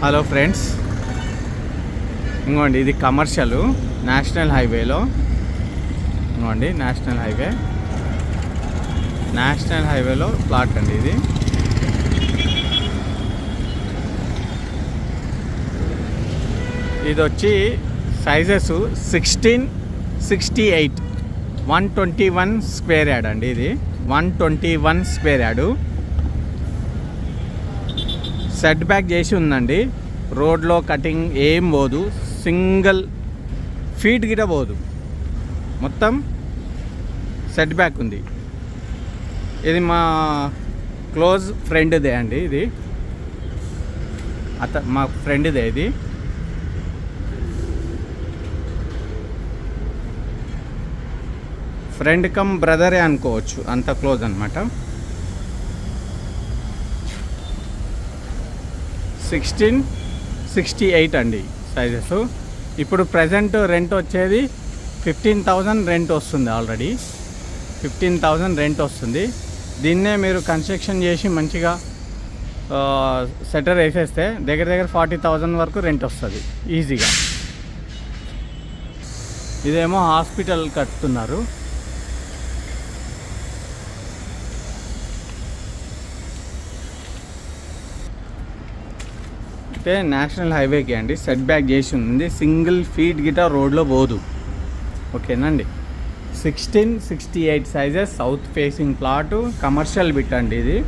Hello friends, ఇంకోండి ఇది commercial national హైవేలో. ఇంకోండి నేషనల్ హైవేలో ప్లాట్ అండి ఇది. ఇది వచ్చి సైజెస్ 1668 121 స్క్వేర్ యార్డ్ అండి. ఇది 121 స్క్వేర్ యార్డు. సెట్ బ్యాక్ చేసి ఉందండి. రోడ్లో కటింగ్ ఏం పోదు, సింగిల్ ఫీట్ గిట పోదు, మొత్తం సెట్ బ్యాక్ ఉంది. ఇది మా క్లోజ్ ఫ్రెండ్దే అండి. ఇది మా ఫ్రెండ్దే. ఇది ఫ్రెండ్ కమ్ బ్రదరే అనుకోవచ్చు, అంత క్లోజ్ అనమాట. 1668 అండి సైజెస్. ఇప్పుడు ప్రజెంట్ రెంట్ వచ్చేది 15,000 రెంట్ వస్తుంది. ఆల్రెడీ 15,000 రెంట్ వస్తుంది. దీన్నే మీరు కన్స్ట్రక్షన్ చేసి మంచిగా సెటర్ వేసేస్తే దగ్గర 40,000 వరకు రెంట్ వస్తుంది ఈజీగా. ఇదేమో హాస్పిటల్ కట్టుతున్నారు. అయితే నేషనల్ హైవేకి అండి సెట్ బ్యాక్ చేసి ఉంది. సింగిల్ ఫీట్ గిట రోడ్లో పోదు. ఓకేనండి. 1668 sizes, south facing plot, commercial bit అండి ఇది.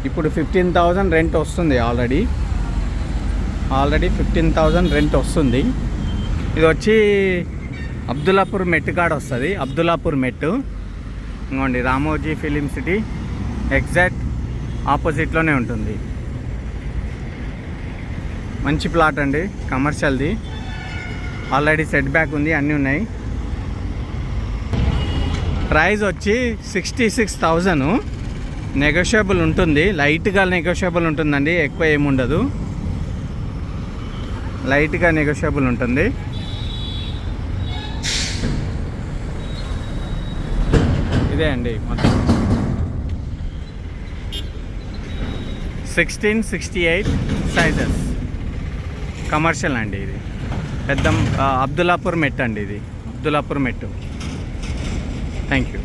ఇప్పుడు 15,000 రెంట్ వస్తుంది. ఆల్రెడీ 15,000 రెంట్ వస్తుంది. ఇది వచ్చి అబ్దుల్లాపూర్ మెట్ కాడ వస్తుంది. అబ్దుల్లాపూర్ మెట్టు ఇంకోండి, రామోజీ ఫిలిం సిటీ ఎగ్జాక్ట్ ఆపోజిట్లోనే ఉంటుంది. మంచి ప్లాట్ అండి, కమర్షియల్ది. ఆల్రెడీ సెట్ బ్యాక్ ఉంది, అన్నీ ఉన్నాయి. ప్రైస్ వచ్చి 66,000. నెగోషియబుల్ ఉంటుంది, లైట్గా నెగోషియబుల్ ఉంటుందండి, ఎక్కువ ఏముండదు, లైట్గా నెగోషియబుల్ ఉంటుంది. ఇదే అండి మొత్తం 1668 సైజెస్, కమర్షియల్ అండి. ఇది పెద్ద అబ్దుల్లాపూర్ మెట్ అండి. ఇది అబ్దుల్లాపూర్ మెట్టు. Thank you.